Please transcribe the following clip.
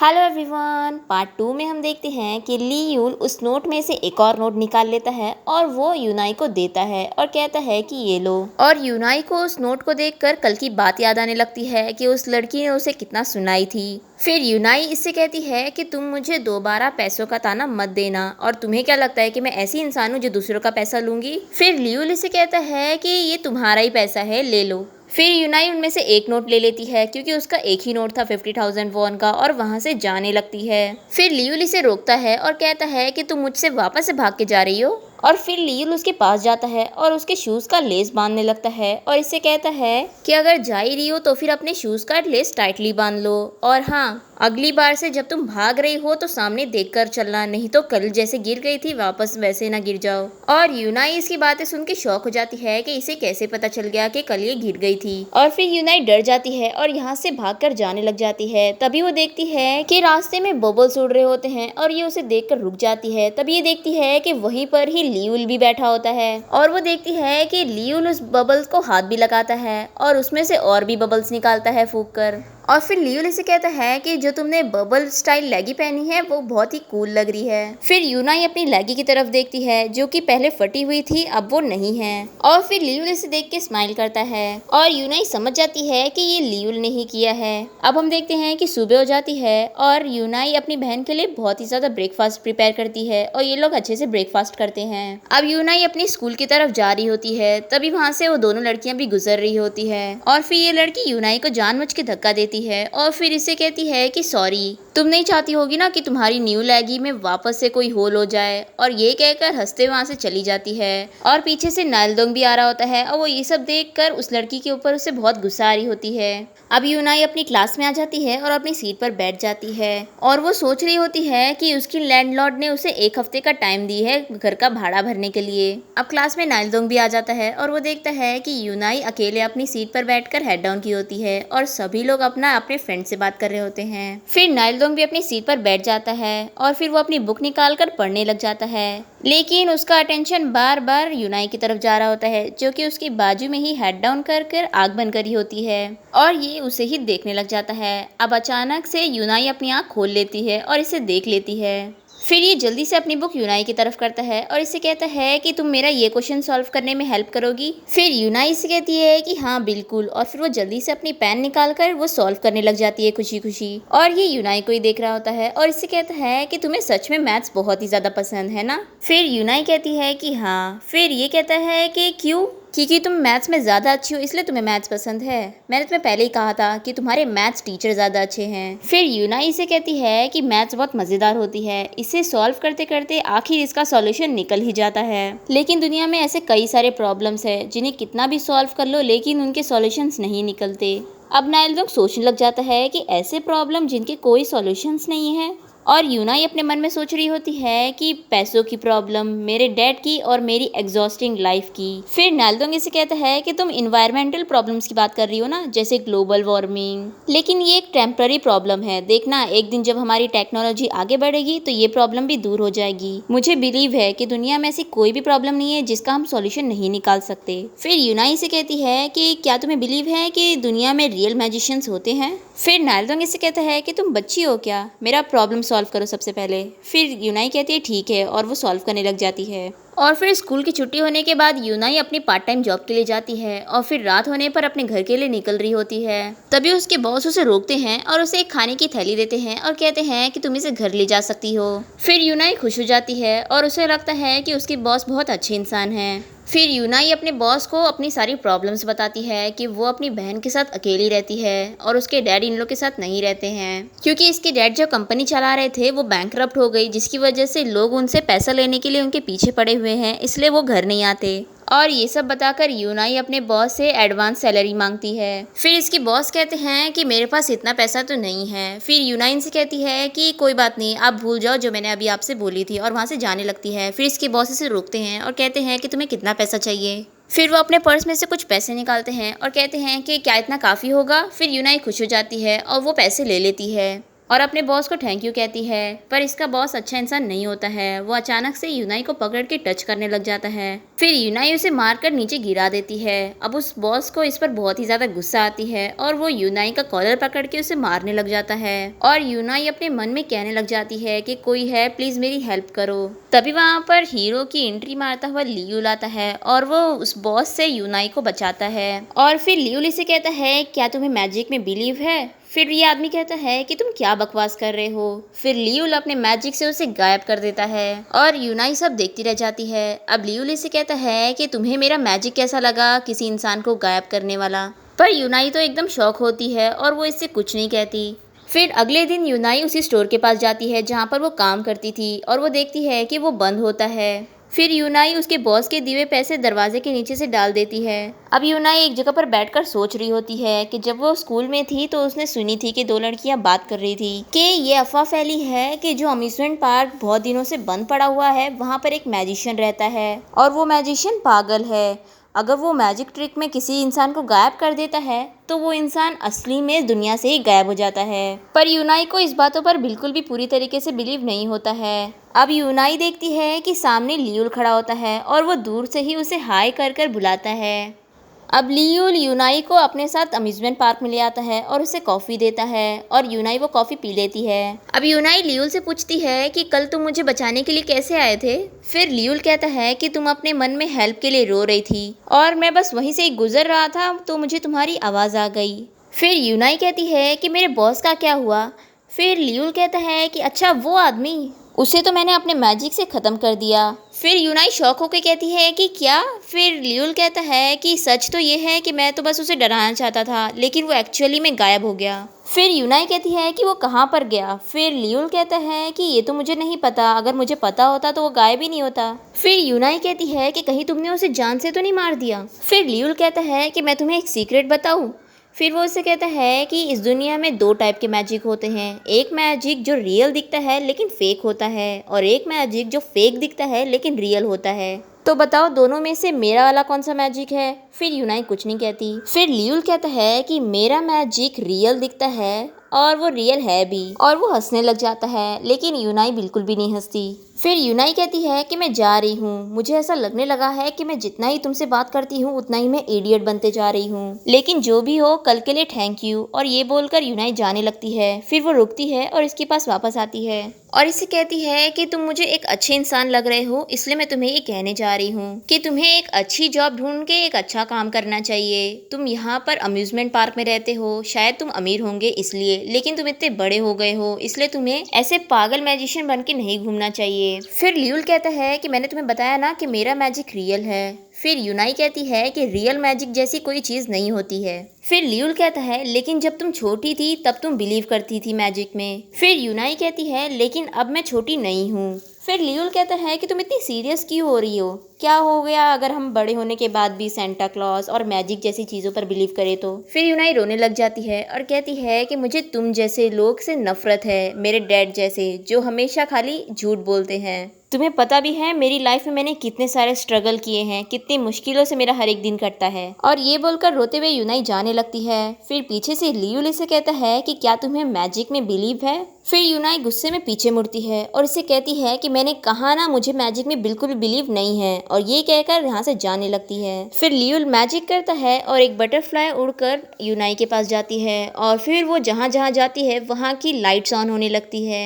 Hello everyone. Part 2 में हम देखते हैं कि ली यूल उस नोट में से एक और नोट निकाल लेता है और वो यूनाई को देता है और कहता है कि ये लो। और यूनाई को उस नोट को देखकर कल की बात याद आने लगती है कि उस लड़की ने उसे कितना सुनाई थी। फिर यूनाई इससे कहती है कि तुम मुझे दोबारा पैसों का ताना मत देना, और तुम्हें क्या लगता है कि मैं ऐसी इंसान हूँ जो दूसरों का पैसा लूंगी। फिर लियूल इसे कहता है कि ये तुम्हारा ही पैसा है, ले लो। फिर यूनाई उनमें से एक नोट ले लेती है क्योंकि उसका एक ही नोट था 50,000 वॉन का, और वहां से जाने लगती है। फिर लियूल इसे रोकता है और कहता है कि तुम मुझसे वापस से भाग के जा रही हो। और फिर लियूल उसके पास जाता है और उसके शूज का लेस बांधने लगता है और इससे कहता है कि अगर जा ही रही हो तो फिर अपने शूज का लेस टाइटली बांध लो, और हाँ, अगली बार से जब तुम भाग रही हो तो सामने देखकर चलना, नहीं तो कल जैसे गिर गई थी वापस वैसे ना गिर जाओ। और यूनाई इसकी बातें सुन के शौक हो जाती है कि इसे कैसे पता चल गया कि कल ये गिर गई थी। और फिर यूनाई डर जाती है और यहाँ से भागकर जाने लग जाती है। तभी वो देखती है कि रास्ते में बबल्स उड़ रहे होते हैं और ये उसे देखकर रुक जाती है। तभी ये देखती है कि वहीं पर ही लियूल भी बैठा होता है और वो देखती है कि लियूल उस बबल्स को हाथ भी लगाता है और उसमें से और भी बबल्स निकालता है फूंक कर। और फिर लियूल इसे कहता है कि जो तुमने बबल स्टाइल लेगी पहनी है वो बहुत ही कूल लग रही है। फिर यूनाई अपनी लेगी की तरफ देखती है जो कि पहले फटी हुई थी, अब वो नहीं है। और फिर लियूल इसे देख के स्माइल करता है और यूनाई समझ जाती है कि ये लियूल ने ही किया है। अब हम देखते हैं कि सुबह हो जाती है और यूनाई अपनी बहन के लिए बहुत ही ज्यादा ब्रेकफास्ट प्रिपेयर करती है और ये लोग अच्छे से ब्रेकफास्ट करते हैं। अब यूनाई अपनी स्कूल की तरफ जा रही होती है, तभी वहां से वो दोनों लड़कियां भी गुजर रही होती है। और फिर ये लड़की यूनाई को जानबूझ के धक्का देती है और फिर इसे कहती है कि सॉरी, तुम नहीं चाहती होगी ना कि तुम्हारी न्यू लेगी में वापस से कोई होल हो जाए। और ये कहकर हंसते वहां से चली जाती है। और पीछे से नाइलदोंग भी आ रहा होता है और वो ये सब देखकर उस लड़की के ऊपर उसे बहुत गुस्सा आ रही होती है। अब यूनाई अपनी क्लास में आ जाती है और अपनी सीट पर बैठ जाती है और वो सोच रही होती है कि उसकी लैंडलॉर्ड ने उसे एक हफ्ते का टाइम दी है घर का भाड़ा भरने के लिए। अब क्लास में नाइलदोंग भी आ जाता है और वो देखता है कि यूनाई अकेले अपनी सीट पर बैठकर हेड डाउन की होती है और सभी लोग अपने फ्रेंड से बात कर रहे होते हैं। फिर नाइलदोंग भी अपनी सीट पर बैठ जाता है और फिर वो अपनी बुक निकाल कर पढ़ने लग जाता है, लेकिन उसका अटेंशन बार बार यूनाई की तरफ जा रहा होता है जो कि उसकी बाजू में ही हेड डाउन कर कर आग बंद करी होती है और ये उसे ही देखने लग जाता है। अब अचानक से यूनाई अपनी आँख खोल लेती है और इसे देख लेती है। फिर ये जल्दी से अपनी बुक यूनाई की तरफ करता है और इसे कहता है कि तुम मेरा ये क्वेश्चन सॉल्व करने में हेल्प करोगी। फिर यूनाई इसे कहती है कि हाँ बिल्कुल, और फिर वो जल्दी से अपनी पेन निकाल कर वो सॉल्व करने लग जाती है खुशी खुशी। और ये यूनाई को ही देख रहा होता है और इसे कहता है कि तुम्हें सच में मैथ्स बहुत ही ज़्यादा पसंद है ना। फिर यूनाई कहती है कि हाँ। फिर ये कहता है कि क्यों? क्योंकि तुम मैथ्स में ज़्यादा अच्छी हो इसलिए तुम्हें मैथ्स पसंद है। मैंने तुम्हें पहले ही कहा था कि तुम्हारे मैथ्स टीचर ज़्यादा अच्छे हैं। फिर यूनाई से कहती है कि मैथ्स बहुत मज़ेदार होती है, इसे सॉल्व करते करते आखिर इसका सॉल्यूशन निकल ही जाता है। लेकिन दुनिया में ऐसे कई सारे प्रॉब्लम्स हैं जिन्हें कितना भी सॉल्व कर लो लेकिन उनके सॉल्यूशंस नहीं निकलते। अब नाइलदोंग सोचने लग जाता है कि ऐसे प्रॉब्लम जिनके कोई सॉल्यूशंस नहीं है। और यूनाई अपने मन में सोच रही होती है कि पैसों की प्रॉब्लम, मेरे डैड की और मेरी एग्जॉस्टिंग लाइफ की। फिर नाइलदोंग इसे कहता है कि तुम इन्वायरमेंटल प्रॉब्लम्स की बात कर रही हो ना, जैसे ग्लोबल वार्मिंग, लेकिन ये एक टेम्पररी प्रॉब्लम है। देखना, एक दिन जब हमारी टेक्नोलॉजी आगे बढ़ेगी तो ये प्रॉब्लम भी दूर हो जाएगी। मुझे बिलीव है कि दुनिया में ऐसी कोई भी प्रॉब्लम नहीं है जिसका हम सॉल्यूशन नहीं निकाल सकते। फिर यूनाई से कहती है कि क्या तुम्हें बिलीव है कि दुनिया में रियल मैजिशियंस होते हैं? फिर नाइलदोंग इसे कहता है कि तुम बच्ची हो क्या, मेरा प्रॉब्लम सॉल्व करो सबसे पहले। फिर यूनाई कहती है ठीक है और वो सॉल्व करने लग जाती है। और फिर स्कूल की छुट्टी होने के बाद यूनाई अपनी पार्ट टाइम जॉब के लिए जाती है और फिर रात होने पर अपने घर के लिए निकल रही होती है। तभी उसके बॉस उसे रोकते हैं और उसे एक खाने की थैली देते हैं और कहते हैं कि तुम इसे घर ले जा सकती हो। फिर यूनाई खुश हो जाती है और उसे लगता है कि उसके बॉस बहुत अच्छे इंसान हैं। फिर यूनाई अपने बॉस को अपनी सारी प्रॉब्लम्स बताती है कि वो अपनी बहन के साथ अकेली रहती है और उसके डैड इन लोग के साथ नहीं रहते हैं क्योंकि इसके डैड जो कंपनी चला रहे थे वो बैंकरप्ट हो गई, जिसकी वजह से लोग उनसे पैसा लेने के लिए उनके पीछे पड़े हुए हैं, इसलिए वो घर नहीं आते। और ये सब बताकर यूनाई अपने बॉस से एडवांस सैलरी मांगती है। फिर इसकी बॉस कहते हैं कि मेरे पास इतना पैसा तो नहीं है। फिर यूनाई से कहती है कि कोई बात नहीं, आप भूल जाओ जो मैंने अभी आपसे बोली थी, और वहाँ से जाने लगती है। फिर इसके बॉस इसे रोकते हैं और कहते हैं कि तुम्हें कितना पैसा चाहिए। फिर वो अपने पर्स में से कुछ पैसे निकालते हैं और कहते हैं कि क्या इतना काफ़ी होगा। फिर यूनाई खुश हो जाती है और वो पैसे ले लेती है। और अपने बॉस को थैंक यू कहती है। पर इसका बॉस अच्छा इंसान नहीं होता है। वो अचानक से यूनाई को पकड़ के टच करने लग जाता है। फिर यूनाई उसे मारकर नीचे गिरा देती है। अब उस बॉस को इस पर बहुत ही ज्यादा गुस्सा आती है और वो यूनाई का कॉलर पकड़ के उसे मारने लग जाता है। और यूनाई अपने मन में कहने लग जाती है कि कोई है, प्लीज मेरी हेल्प करो। तभी वहां पर हीरो की एंट्री मारता हुआ लियूल आता है और वो उस बॉस से यूनाई को बचाता है। और फिर लियूल इसे कहता है, क्या तुम्हें मैजिक में बिलीव है? फिर ये आदमी कहता है कि तुम क्या बकवास कर रहे हो। फिर लियूल अपने मैजिक से उसे गायब कर देता है और यूनाई सब देखती रह जाती है। अब लियूल इसे कहता है कि तुम्हें मेरा मैजिक कैसा लगा, किसी इंसान को गायब करने वाला। पर यूनाई तो एकदम शॉक होती है और वो इससे कुछ नहीं कहती। फिर अगले दिन यूनाई उसी स्टोर के पास जाती है जहाँ पर वो काम करती थी और वो देखती है कि वो बंद होता है। फिर यूनाई उसके बॉस के दिए पैसे दरवाजे के नीचे से डाल देती है। अब यूनाई एक जगह पर बैठकर सोच रही होती है कि जब वो स्कूल में थी तो उसने सुनी थी कि दो लड़कियां बात कर रही थी कि ये अफवाह फैली है कि जो अम्यूजमेंट पार्क बहुत दिनों से बंद पड़ा हुआ है वहाँ पर एक मैजिशियन रहता है और वो मैजिशियन पागल है। अगर वो मैजिक ट्रिक में किसी इंसान को गायब कर देता है तो वो इंसान असली में दुनिया से ही गायब हो जाता है। पर यूनाई को इस बातों पर बिल्कुल भी पूरी तरीके से बिलीव नहीं होता है। अब यूनाई देखती है कि सामने लियूल खड़ा होता है और वो दूर से ही उसे हाय कर कर बुलाता है। अब लियूल यूनाई को अपने साथ अम्यूजमेंट पार्क में ले आता है और उसे कॉफ़ी देता है और यूनाई वो कॉफ़ी पी लेती है। अब यूनाई लियूल से पूछती है कि कल तुम मुझे बचाने के लिए कैसे आए थे? फिर लियूल कहता है कि तुम अपने मन में हेल्प के लिए रो रही थी और मैं बस वहीं से गुजर रहा था तो मुझे तुम्हारी आवाज़ आ गई। फिर यूनाई कहती है कि मेरे बॉस का क्या हुआ? फिर लियूल कहता है कि अच्छा वो आदमी, उसे तो मैंने अपने मैजिक से ख़त्म कर दिया। फिर यूनाई शॉक होकर कहती है कि क्या? फिर लियूल कहता है कि सच तो ये है कि मैं तो बस उसे डराना चाहता था लेकिन वो एक्चुअली में गायब हो गया। फिर यूनाई कहती है कि वो कहाँ पर गया? फिर लियूल कहता है कि ये तो मुझे नहीं पता, अगर मुझे पता होता तो वो गायब ही नहीं होता। फिर यूनाई कहती है कि कहीं तुमने उसे जान से तो नहीं मार दिया? फिर लियूल कहता है कि मैं तुम्हें एक सीक्रेट बताऊँ? फिर वो उससे कहता है कि इस दुनिया में दो टाइप के मैजिक होते हैं, एक मैजिक जो रियल दिखता है लेकिन फेक होता है और एक मैजिक जो फेक दिखता है लेकिन रियल होता है। तो बताओ दोनों में से मेरा वाला कौन सा मैजिक है? फिर यूनाई कुछ नहीं कहती। फिर लियूल कहता है कि मेरा मैजिक रियल दिखता है और वो रियल है भी, और वो हंसने लग जाता है लेकिन यूनाई बिल्कुल भी नहीं हंसती। फिर यूनाई कहती है कि मैं जा रही हूँ, मुझे ऐसा लगने लगा है कि मैं जितना ही तुमसे बात करती हूँ उतना ही मैं इडियट बनते जा रही हूँ, लेकिन जो भी हो कल के लिए थैंक यू। और ये बोलकर यूनाई जाने लगती है। फिर वो रुकती है और इसके पास वापस आती है और इसे कहती है कि तुम मुझे एक अच्छे इंसान लग रहे हो, इसलिए मैं तुम्हें ये कहने जा रही हूँ कि तुम्हें एक अच्छी जॉब ढूंढ के एक अच्छा काम करना चाहिए। तुम यहाँ पर अम्यूजमेंट पार्क में रहते हो, शायद तुम अमीर होंगे इसलिए, लेकिन तुम इतने बड़े हो गए हो इसलिए तुम्हें ऐसे पागल मैजिशियन बन के नहीं घूमना चाहिए। फिर लियूल कहता है कि मैंने तुम्हें बताया ना कि मेरा मैजिक रियल है। फिर यूनाई कहती है कि रियल मैजिक जैसी कोई चीज़ नहीं होती है। फिर लियूल कहता है लेकिन जब तुम छोटी थी तब तुम बिलीव करती थी मैजिक में। फिर यूनाई कहती है लेकिन अब मैं छोटी नहीं हूँ। फिर लियूल कहता है कि तुम इतनी सीरियस क्यों हो रही हो? क्या हो गया अगर हम बड़े होने के बाद भी सेंटा क्लॉज और मैजिक जैसी चीज़ों पर बिलीव करें तो? फिर यूनाई रोने लग जाती है और कहती है कि मुझे तुम जैसे लोग से नफरत है, मेरे डैड जैसे जो हमेशा खाली झूठ बोलते हैं। तुम्हें पता भी है मेरी लाइफ में मैंने कितने सारे स्ट्रगल किए हैं, कितनी मुश्किलों से मेरा हर एक दिन कटता है। और ये बोलकर रोते हुए यूनाई जाने लगती है। फिर पीछे से लियूल इसे कहता है कि क्या तुम्हें मैजिक में बिलीव है? फिर यूनाई गुस्से में पीछे मुड़ती है और इसे कहती है कि मैंने कहा ना मुझे मैजिक में बिल्कुल भी बिलीव नहीं है, और ये कहकर यहाँ से जाने लगती है। फिर लियूल मैजिक करता है और एक बटरफ्लाई उड़कर यूनाई के पास जाती है और फिर वो जहाँ जहाँ जाती है वहाँ की लाइट्स ऑन होने लगती है।